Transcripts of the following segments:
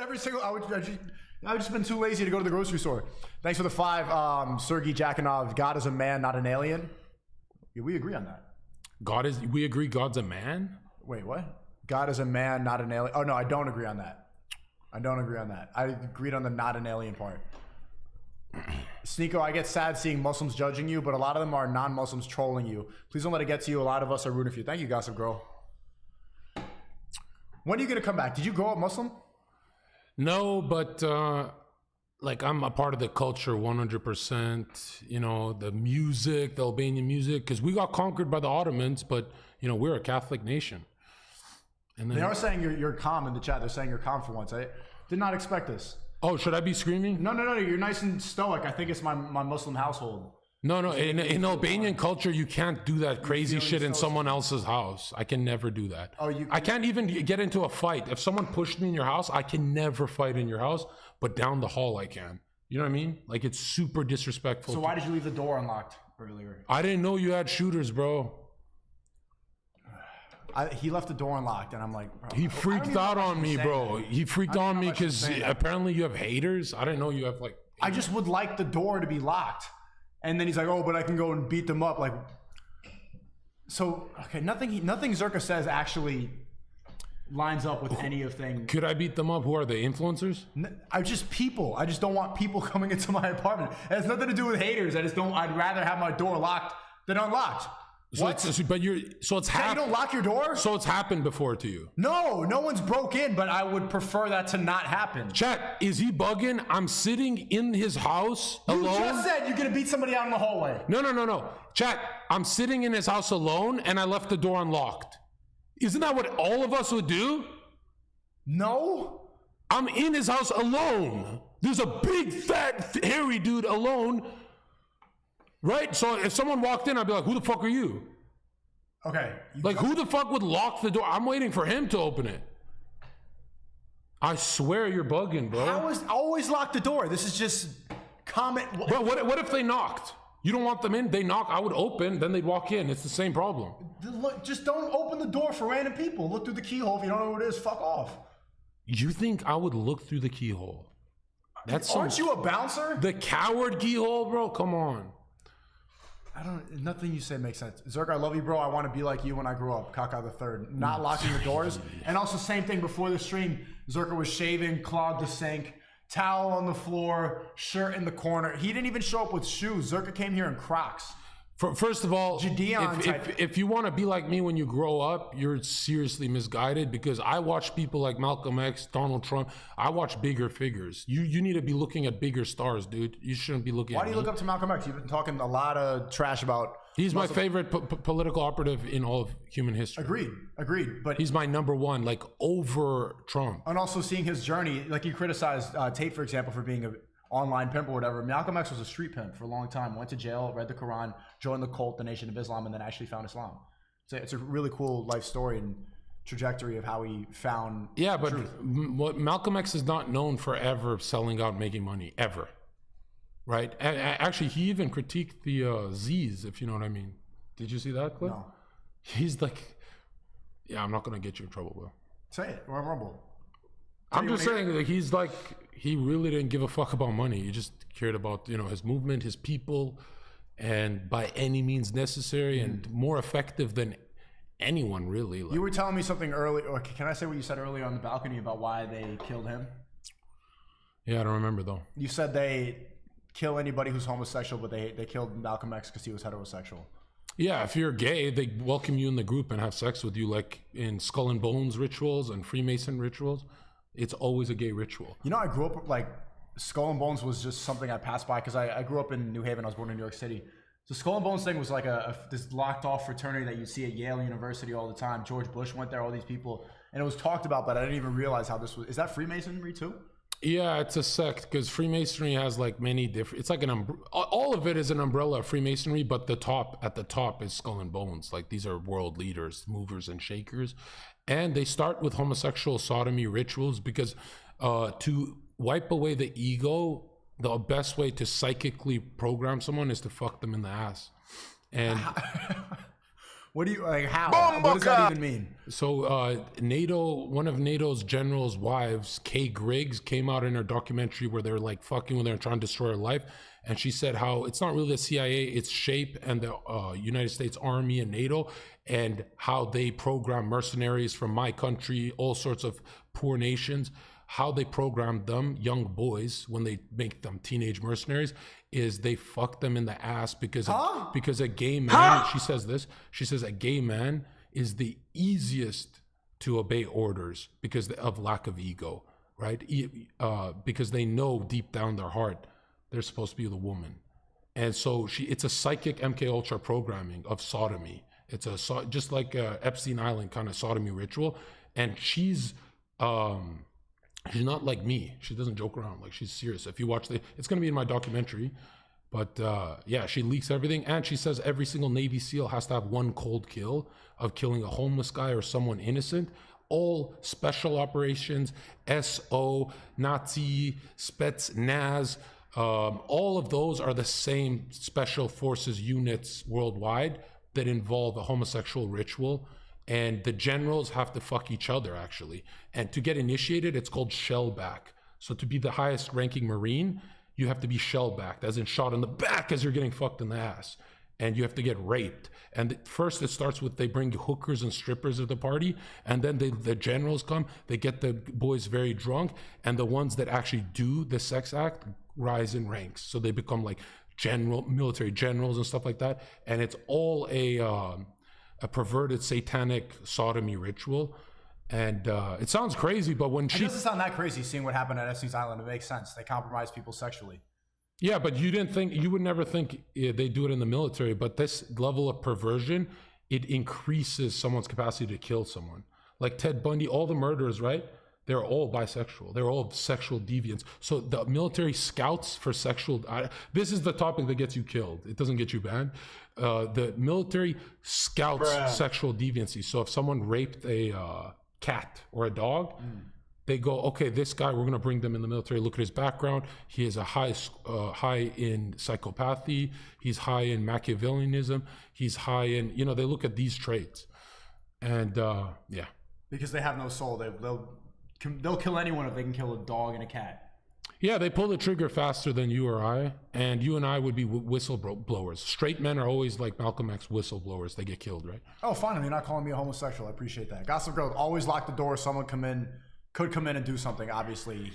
Every single, I've just been too lazy to go to the grocery store. Thanks for the 5, Sergey Jakinov. God is a man, not an alien. Yeah, we agree on that. We agree God's a man? Wait, what? God is a man, not an alien. Oh, no, I don't agree on that. I agreed on the not an alien part. SNEAKO, I get sad seeing Muslims judging you, but a lot of them are non-Muslims trolling you. Please don't let it get to you. A lot of us are rooting for you. Thank you, Gossip Girl. When are you going to come back? Did you grow up Muslim? No, but like I'm a part of the culture 100%. You know, the music, the Albanian music, because we got conquered by the Ottomans, but, you know, we're a Catholic nation. And then, they are saying you're calm in the chat. They're saying you're calm for once. I did not expect this. Oh, should I be screaming? No. You're nice and stoic. I think it's my Muslim household. No. In Albanian culture, you can't do that crazy shit in someone else's house. I can never do that. Oh, I can't even get into a fight. If someone pushed me in your house, I can never fight in your house, but down the hall I can. You know what I mean? Like, it's super disrespectful. So why did you leave the door unlocked earlier? I didn't know you had shooters, bro. He left the door unlocked, and I'm like, bro. He freaked out on me, bro. He freaked on me because apparently you have haters. I didn't know you have like. I just would like the door to be locked, and then he's like, "Oh, but I can go and beat them up." Like, so okay, nothing ZHERKA says actually lines up with any of things. Could I beat them up? Who are they? Influencers? I just people. I just don't want people coming into my apartment. It has nothing to do with haters. I'd rather have my door locked than unlocked. So it's happened. You don't lock your door? So it's happened before to you? No one's broke in, but I would prefer that to not happen. Chat, is he bugging? I'm sitting in his house alone. You just said you're gonna beat somebody out in the hallway. No. Chat, I'm sitting in his house alone and I left the door unlocked. Isn't that what all of us would do? No. I'm in his house alone. There's a big, fat, hairy dude alone. Right? So if someone walked in, I'd be like, who the fuck are you? Okay. Like, who the fuck would lock the door? I'm waiting for him to open it. I swear you're bugging, bro. I always lock the door. This is just comment. Bro, what if they knocked? You don't want them in? They knock, I would open, then they'd walk in. It's the same problem. Look, just don't open the door for random people. Look through the keyhole. If you don't know what it is, fuck off. You think I would look through the keyhole? Aren't you a bouncer? The coward keyhole, bro? Come on. Nothing you say makes sense. ZHERKA, I love you, bro. I want to be like you when I grow up. Kaka the third. Not locking the doors. And also, same thing before the stream. ZHERKA was shaving, clogged the sink, towel on the floor, shirt in the corner. He didn't even show up with shoes. ZHERKA came here in Crocs. First of all, if you want to be like me when you grow up, you're seriously misguided, because I watch people like Malcolm X, Donald Trump. I watch bigger figures. You need to be looking at bigger stars, dude. You shouldn't be looking at Why do you look up to Malcolm X? You've been talking a lot of trash about... He's my favorite political operative in all of human history. Agreed. But he's my number one, like, over Trump. And also seeing his journey, like you criticized Tate, for example, for being an online pimp or whatever. Malcolm X was a street pimp for a long time. Went to jail, read the Quran, joined the cult, the Nation of Islam, and then actually found Islam. So it's a really cool life story and trajectory of how he found truth. What Malcolm X is not known for ever selling out, making money, ever. Right? Actually, he even critiqued the Z's, if you know what I mean. Did you see that clip? No. He's like, yeah, I'm not going to get you in trouble, bro. Say it. Or rumble. I'm just saying, like, he's like, he really didn't give a fuck about money. He just cared about, you know, his movement, his people, and by any means necessary, and more effective than anyone, really. Like, you were telling me something earlier. Okay, can I say what you said earlier on the balcony about why they killed him? Yeah, I don't remember, though. You said they kill anybody who's homosexual, but they killed Malcolm X because he was heterosexual. Yeah, if you're gay, they welcome you in the group and have sex with you, like in Skull and Bones rituals and Freemason rituals. It's always a gay ritual. You know, I grew up, like, Skull and Bones was just something I passed by, because I grew up in New Haven. I was born in New York City. The Skull and Bones thing was like this locked off fraternity that you see at Yale University all the time. George Bush went there, all these people, and it was talked about, but I didn't even realize how this was. Is that Freemasonry too? Yeah, it's a sect, because Freemasonry has like many different, it's like all of it is an umbrella of Freemasonry, but at the top is Skull and Bones. Like, these are world leaders, movers and shakers. And they start with homosexual sodomy rituals because to wipe away the ego, the best way to psychically program someone is to fuck them in the ass. And What do you like? How? What does that even mean? So NATO, one of NATO's generals' wives, Kay Griggs, came out in her documentary where they're like fucking when they're trying to destroy her life, and she said how it's not really the CIA, it's SHAPE and the United States Army and NATO, and how they program mercenaries from my country, all sorts of poor nations. How they programmed them, young boys, when they make them teenage mercenaries, is they fuck them in the ass because a gay man, she says this, she says a gay man is the easiest to obey orders because of lack of ego, right? Because they know deep down their heart they're supposed to be the woman. And so it's a psychic MK Ultra programming of sodomy. It's just like a Epstein Island kind of sodomy ritual. And she's not like me. She doesn't joke around. Like, she's serious. If you watch it's going to be in my documentary. But yeah, she leaks everything. And she says every single Navy SEAL has to have one cold kill of killing a homeless guy or someone innocent. All special operations, SO, Nazi, Spetsnaz, all of those are the same special forces units worldwide that involve a homosexual ritual. And the generals have to fuck each other, actually. And to get initiated, it's called shellback. So to be the highest ranking Marine, you have to be shellbacked, as in shot in the back as you're getting fucked in the ass. And you have to get raped. And first it starts with they bring hookers and strippers at the party. And then the generals come, they get the boys very drunk. And the ones that actually do the sex act rise in ranks. So they become like military generals and stuff like that. And it's all a perverted satanic sodomy ritual. And it sounds crazy, but when it doesn't sound that crazy seeing what happened at SNEAKO Island. It makes sense. They compromise people sexually. Yeah, but you would never think they do it in the military, but this level of perversion, it increases someone's capacity to kill someone. Like Ted Bundy, all the murderers, right? They're all bisexual. They're all sexual deviants. So the military scouts for sexual, this is the topic that gets you killed. It doesn't get you banned. The military scouts sexual deviancy. So if someone raped a cat or a dog, they go, okay, this guy, we're gonna bring them in the military, look at his background. He is a high in psychopathy. He's high in Machiavellianism. He's high in, they look at these traits. And yeah. Because they have no soul. They'll kill anyone if they can kill a dog and a cat. Yeah, they pull the trigger faster than you or I, and you and I would be whistleblowers. Straight men are always like Malcolm X whistleblowers. They get killed, right? Oh, fine. You're not calling me a homosexual. I appreciate that. Gossip Girl, always lock the door. Someone could come in and do something, obviously.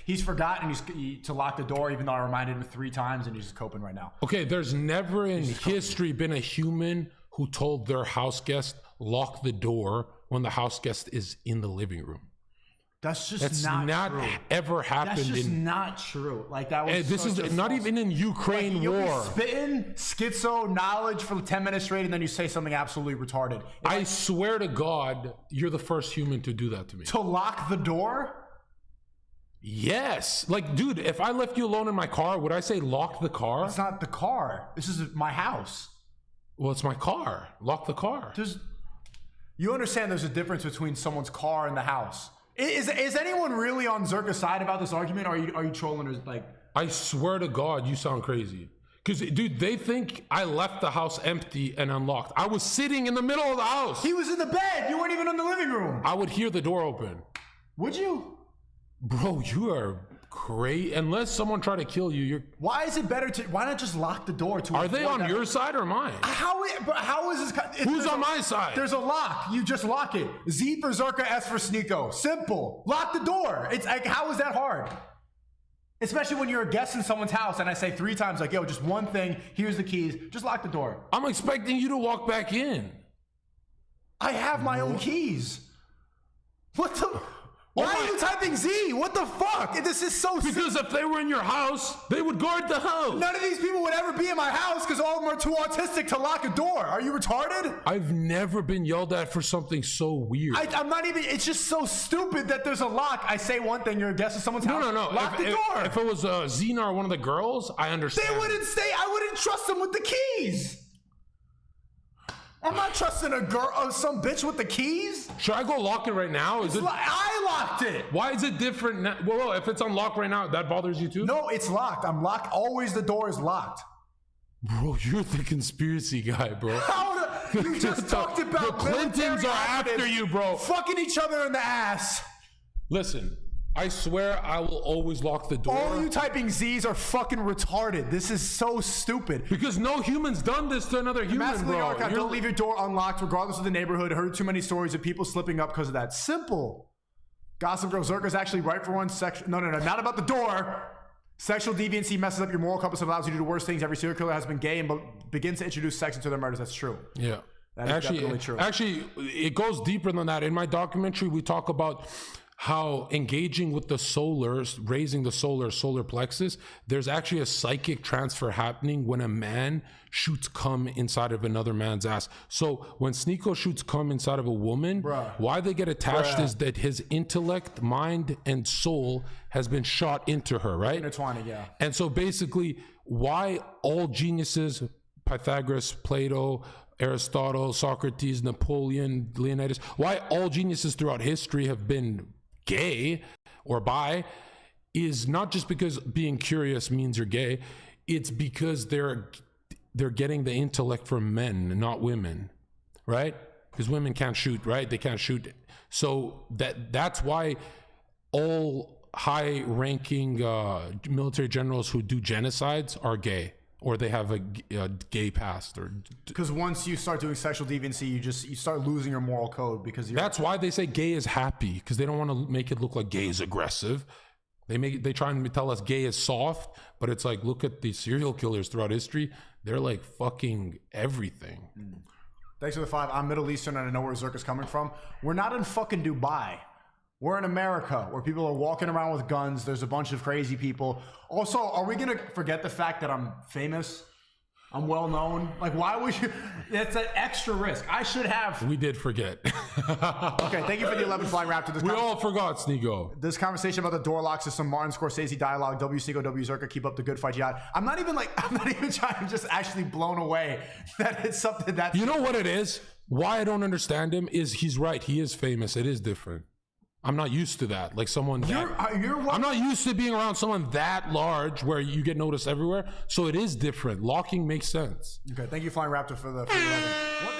He's forgotten to lock the door, even though I reminded him 3 times, and he's just coping right now. Okay, there's never in history been a human who told their house guest, lock the door when the house guest is in the living room. That's not true. Ever happened. That's just not true. Like that was. This is not even in Ukraine war. You'll be spitting schizo knowledge for 10 minutes straight, and then you say something absolutely retarded. I swear to God, you're the first human to do that to me. To lock the door? Yes. Like, dude, if I left you alone in my car, would I say lock the car? It's not the car. This is my house. Well, it's my car. Lock the car. You understand there's a difference between someone's car and the house. Is anyone really on ZHERKA's side about this argument, or are you trolling us? Like, I swear to God, you sound crazy. Because, dude, they think I left the house empty and unlocked. I was sitting in the middle of the house. He was in the bed. You weren't even in the living room. I would hear the door open. Would you? Bro, you are crazy. Unless someone tried to kill you, Why is it better why not just lock the door? Are they on your side or mine? How is this? Who's on my side? There's a lock. You just lock it. Z for ZHERKA, S for SNEAKO. Simple. Lock the door. It's like, how is that hard? Especially when you're a guest in someone's house and I say 3 times, like, yo, just one thing. Here's the keys. Just lock the door. I'm expecting you to walk back in. I have my own keys. What the? Why are you typing Z? What the fuck? This is so Because if they were in your house, they would guard the house. None of these people would ever be in my house because all of them are too autistic to lock a door. Are you retarded? I've never been yelled at for something so weird. I'm not even, it's just so stupid that there's a lock. I say one thing, you're a guest in someone's house. No. Lock the door. If it was Xena or one of the girls, I understand. They wouldn't stay. I wouldn't trust them with the keys. I'm not trusting a girl, some bitch with the keys. Should I go lock it right now? I locked it. Why is it different now? Well, if it's unlocked right now, that bothers you too? No, it's locked. I'm locked. Always the door is locked. Bro, you're the conspiracy guy, bro. You just talked about the Clintons are after you, bro. Fucking each other in the ass. Listen, I swear I will always lock the door. All you typing Z's are fucking retarded. This is so stupid. Because no human's done this to another human, bro. Don't leave your door unlocked regardless of the neighborhood. Heard too many stories of people slipping up because of that. Simple. Gossip Girl, ZHERKA's actually right for one. No, not about the door. Sexual deviancy messes up your moral compass and allows you to do worse things. Every serial killer has been gay and begins to introduce sex into their murders. That's true. Yeah. That is definitely true. Actually, it goes deeper than that. In my documentary, we talk about how engaging with the solars, raising the solar plexus, there's actually a psychic transfer happening when a man shoots cum inside of another man's ass. So when SNEAKO shoots cum inside of a woman, why they get attached is that his intellect, mind, and soul has been shot into her, right? Intertwining, yeah. And so basically, why all geniuses, Pythagoras, Plato, Aristotle, Socrates, Napoleon, Leonidas, why all geniuses throughout history have been gay or bi is not just because being curious means you're gay. It's because they're getting the intellect from men, not women, right? Because women can't shoot, right? They can't shoot. So that's why all high-ranking military generals who do genocides are gay, or they have a gay past, or because once you start doing sexual deviancy, you start losing your moral code because that's why they say gay is happy, because they don't want to make it look like gay is aggressive. They try and tell us gay is soft, but it's like, look at the serial killers throughout history. They're like fucking everything. Thanks for the 5. I'm Middle Eastern and I know where ZHERKA's coming from. We're not in fucking Dubai. We're in America where people are walking around with guns. There's a bunch of crazy people. Also, are we going to forget the fact that I'm famous? I'm well known. Like, why would you? It's an extra risk. I should have. We did forget. Okay, thank you for the 11 Flying Raptor. We all forgot, SNEAKO. This conversation about the door locks is some Martin Scorsese dialogue. SNEAKO, ZHERKA, keep up the good fight, jihad. I'm not even trying. I'm just actually blown away that it's something that. You know what it is? Why I don't understand him is he's right. He is famous. It is different. I'm not used to that. Like someone I'm not used to being around someone that large where you get noticed everywhere. So it is different. Locking makes sense. Okay, thank you, Flying Raptor, for the 11.